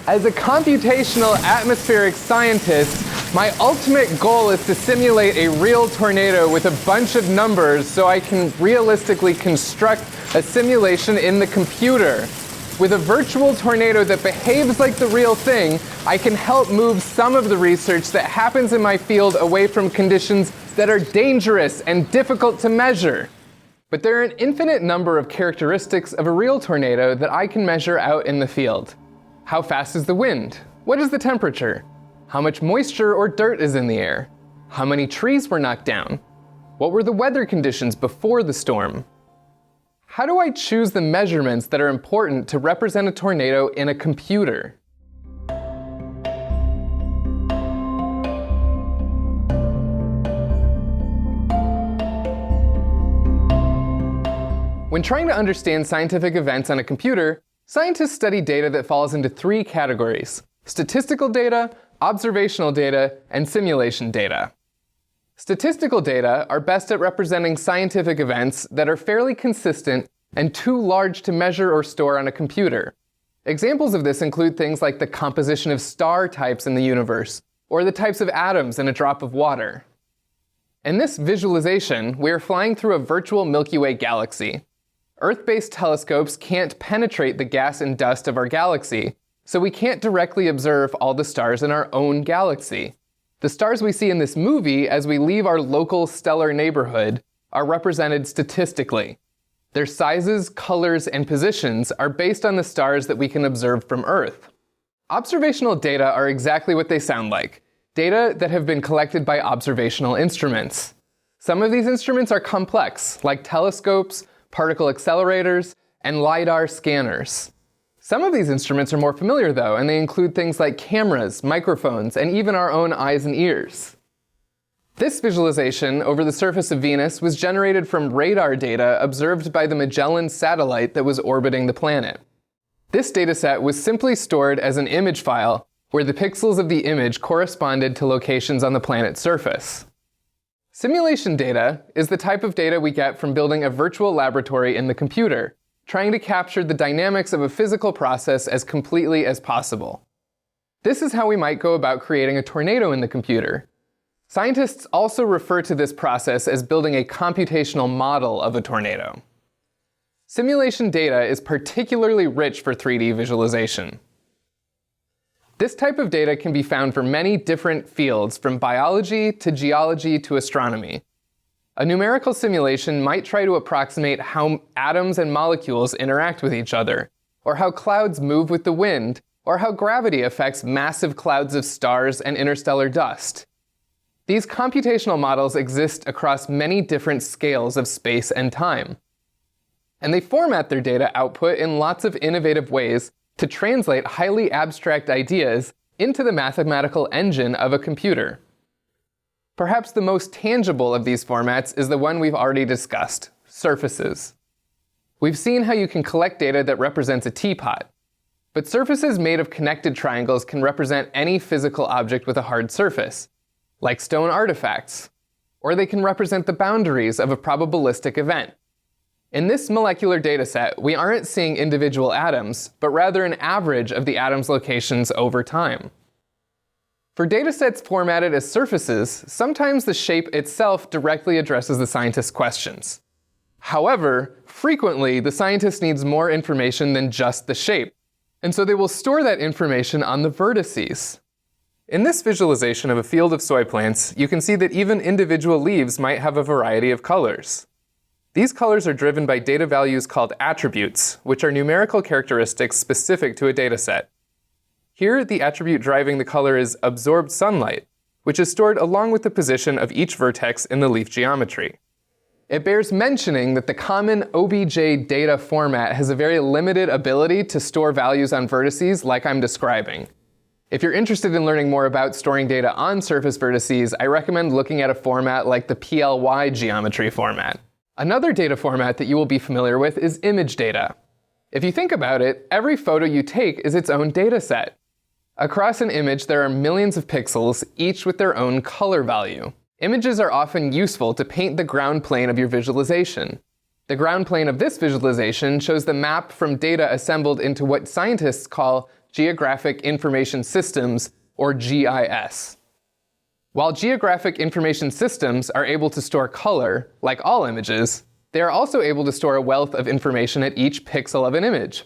As a computational atmospheric scientist, my ultimate goal is to simulate a real tornado with a bunch of numbers so I can realistically construct a simulation in the computer. With a virtual tornado that behaves like the real thing, I can help move some of the research that happens in my field away from conditions that are dangerous and difficult to measure. But there are an infinite number of characteristics of a real tornado that I can measure out in the field. How fast is the wind? What is the temperature? How much moisture or dirt is in the air? How many trees were knocked down? What were the weather conditions before the storm? How do I choose the measurements that are important to represent a tornado in a computer? When trying to understand scientific events on a computer, scientists study data that falls into three categories: statistical data, observational data, and simulation data. Statistical data are best at representing scientific events that are fairly consistent and too large to measure or store on a computer. Examples of this include things like the composition of star types in the universe, or the types of atoms in a drop of water. In this visualization, we are flying through a virtual Milky Way galaxy. Earth-based telescopes can't penetrate the gas and dust of our galaxy, so we can't directly observe all the stars in our own galaxy. The stars we see in this movie as we leave our local stellar neighborhood are represented statistically. Their sizes, colors, and positions are based on the stars that we can observe from Earth. Observational data are exactly what they sound like: data that have been collected by observational instruments. Some of these instruments are complex, like telescopes, particle accelerators, and LiDAR scanners. Some of these instruments are more familiar though, and they include things like cameras, microphones, and even our own eyes and ears. This visualization over the surface of Venus was generated from radar data observed by the Magellan satellite that was orbiting the planet. This dataset was simply stored as an image file where the pixels of the image corresponded to locations on the planet's surface. Simulation data is the type of data we get from building a virtual laboratory in the computer, trying to capture the dynamics of a physical process as completely as possible. This is how we might go about creating a tornado in the computer. Scientists also refer to this process as building a computational model of a tornado. Simulation data is particularly rich for 3D visualization. This type of data can be found for many different fields, from biology to geology to astronomy. A numerical simulation might try to approximate how atoms and molecules interact with each other, or how clouds move with the wind, or how gravity affects massive clouds of stars and interstellar dust. These computational models exist across many different scales of space and time. And they format their data output in lots of innovative ways to translate highly abstract ideas into the mathematical engine of a computer. Perhaps the most tangible of these formats is the one we've already discussed: surfaces. We've seen how you can collect data that represents a teapot, but surfaces made of connected triangles can represent any physical object with a hard surface, like stone artifacts, or they can represent the boundaries of a probabilistic event. In this molecular dataset, we aren't seeing individual atoms, but rather an average of the atoms' locations over time. For datasets formatted as surfaces, sometimes the shape itself directly addresses the scientist's questions. However, frequently, the scientist needs more information than just the shape, and so they will store that information on the vertices. In this visualization of a field of soy plants, you can see that even individual leaves might have a variety of colors. These colors are driven by data values called attributes, which are numerical characteristics specific to a dataset. Here, the attribute driving the color is absorbed sunlight, which is stored along with the position of each vertex in the leaf geometry. It bears mentioning that the common OBJ data format has a very limited ability to store values on vertices like I'm describing. If you're interested in learning more about storing data on surface vertices, I recommend looking at a format like the PLY geometry format. Another data format that you will be familiar with is image data. If you think about it, every photo you take is its own data set. Across an image, there are millions of pixels, each with their own color value. Images are often useful to paint the ground plane of your visualization. The ground plane of this visualization shows the map from data assembled into what scientists call Geographic Information Systems, or GIS. While geographic information systems are able to store color, like all images, they are also able to store a wealth of information at each pixel of an image.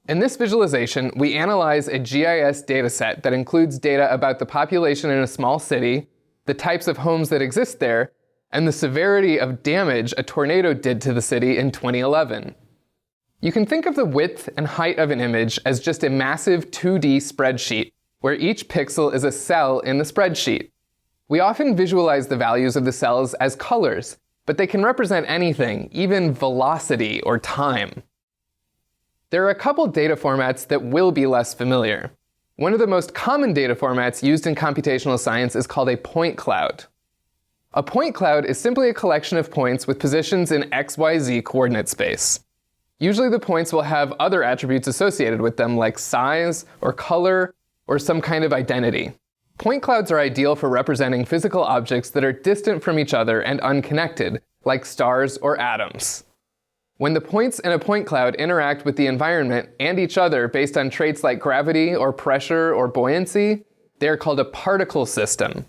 In this visualization, we analyze a GIS dataset that includes data about the population in a small city, the types of homes that exist there, and the severity of damage a tornado did to the city in 2011. You can think of the width and height of an image as just a massive 2D spreadsheet, where each pixel is a cell in the spreadsheet. We often visualize the values of the cells as colors, but they can represent anything, even velocity or time. There are a couple data formats that will be less familiar. One of the most common data formats used in computational science is called a point cloud. A point cloud is simply a collection of points with positions in XYZ coordinate space. Usually the points will have other attributes associated with them, like size or color or some kind of identity. Point clouds are ideal for representing physical objects that are distant from each other and unconnected, like stars or atoms. When the points in a point cloud interact with the environment and each other based on traits like gravity or pressure or buoyancy, they are called a particle system.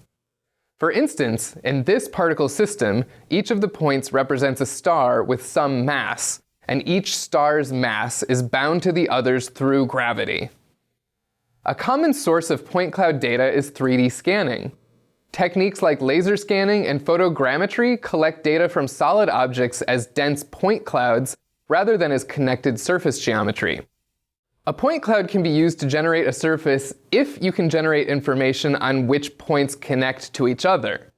For instance, in this particle system, each of the points represents a star with some mass, and each star's mass is bound to the others through gravity. A common source of point cloud data is 3D scanning. Techniques like laser scanning and photogrammetry collect data from solid objects as dense point clouds rather than as connected surface geometry. A point cloud can be used to generate a surface if you can generate information on which points connect to each other.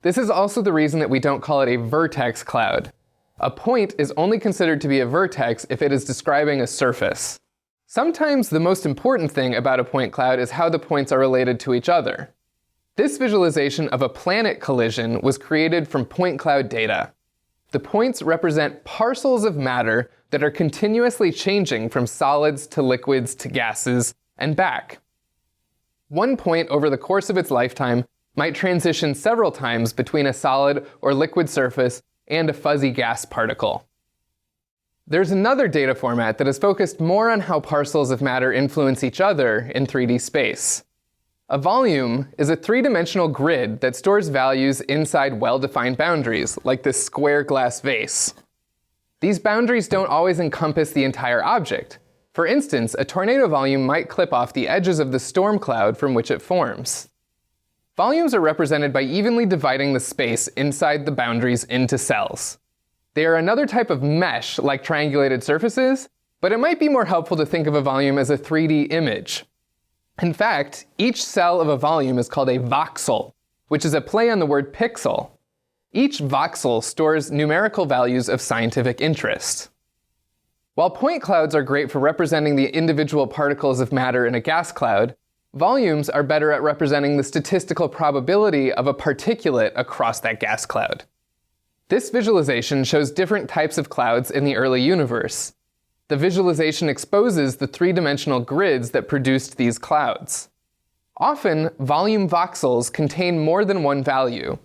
This is also the reason that we don't call it a vertex cloud. A point is only considered to be a vertex if it is describing a surface. Sometimes the most important thing about a point cloud is how the points are related to each other. This visualization of a planet collision was created from point cloud data. The points represent parcels of matter that are continuously changing from solids to liquids to gases and back. One point over the course of its lifetime might transition several times between a solid or liquid surface and a fuzzy gas particle. There's another data format that is focused more on how parcels of matter influence each other in 3D space. A volume is a three-dimensional grid that stores values inside well-defined boundaries, like this square glass vase. These boundaries don't always encompass the entire object. For instance, a tornado volume might clip off the edges of the storm cloud from which it forms. Volumes are represented by evenly dividing the space inside the boundaries into cells. They are another type of mesh like triangulated surfaces, but it might be more helpful to think of a volume as a 3D image. In fact, each cell of a volume is called a voxel, which is a play on the word pixel. Each voxel stores numerical values of scientific interest. While point clouds are great for representing the individual particles of matter in a gas cloud, volumes are better at representing the statistical probability of a particulate across that gas cloud. This visualization shows different types of clouds in the early universe. The visualization exposes the three-dimensional grids that produced these clouds. Often, volume voxels contain more than one value,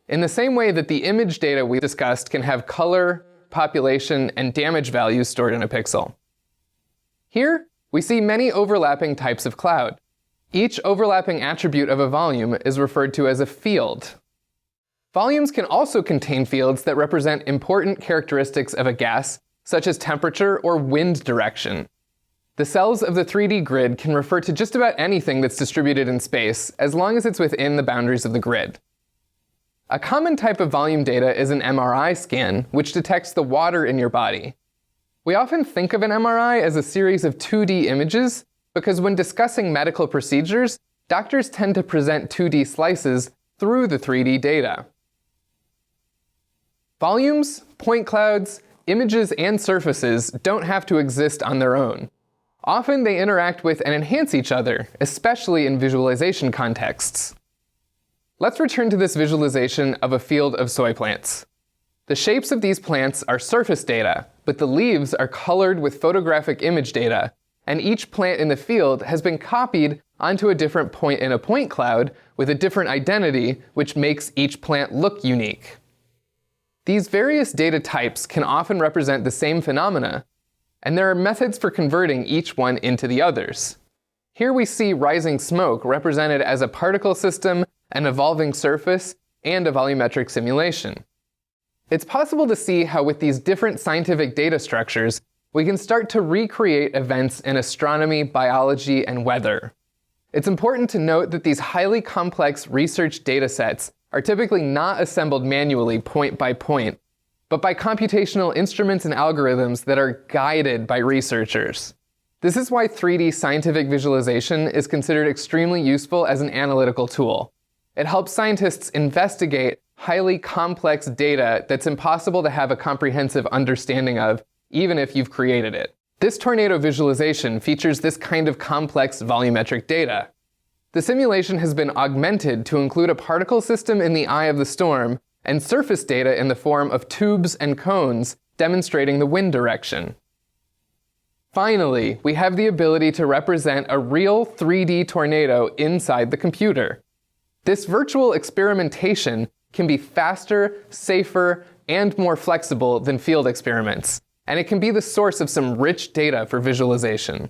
in the same way that the image data we discussed can have color, population, and damage values stored in a pixel. Here, we see many overlapping types of cloud. Each overlapping attribute of a volume is referred to as a field. Volumes can also contain fields that represent important characteristics of a gas, such as temperature or wind direction. The cells of the 3D grid can refer to just about anything that's distributed in space, as long as it's within the boundaries of the grid. A common type of volume data is an MRI scan, which detects the water in your body. We often think of an MRI as a series of 2D images, because when discussing medical procedures, doctors tend to present 2D slices through the 3D data. Volumes, point clouds, images, and surfaces don't have to exist on their own. Often they interact with and enhance each other, especially in visualization contexts. Let's return to this visualization of a field of soy plants. The shapes of these plants are surface data, but the leaves are colored with photographic image data, and each plant in the field has been copied onto a different point in a point cloud with a different identity, which makes each plant look unique. These various data types can often represent the same phenomena, and there are methods for converting each one into the others. Here we see rising smoke represented as a particle system, an evolving surface, and a volumetric simulation. It's possible to see how with these different scientific data structures, we can start to recreate events in astronomy, biology, and weather. It's important to note that these highly complex research data sets are typically not assembled manually point by point, but by computational instruments and algorithms that are guided by researchers. This is why 3D scientific visualization is considered extremely useful as an analytical tool. It helps scientists investigate highly complex data that's impossible to have a comprehensive understanding of, even if you've created it. This tornado visualization features this kind of complex volumetric data. The simulation has been augmented to include a particle system in the eye of the storm and surface data in the form of tubes and cones demonstrating the wind direction. Finally, we have the ability to represent a real 3D tornado inside the computer. This virtual experimentation can be faster, safer, and more flexible than field experiments, and it can be the source of some rich data for visualization.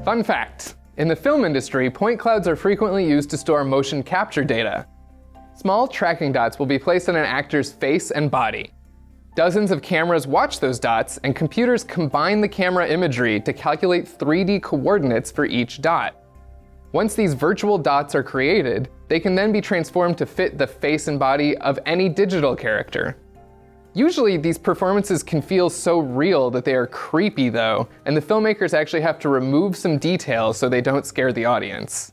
Fun fact: in the film industry, point clouds are frequently used to store motion capture data. Small tracking dots will be placed on an actor's face and body. Dozens of cameras watch those dots, and computers combine the camera imagery to calculate 3D coordinates for each dot. Once these virtual dots are created, they can then be transformed to fit the face and body of any digital character. Usually, these performances can feel so real that they are creepy though, and the filmmakers actually have to remove some details so they don't scare the audience.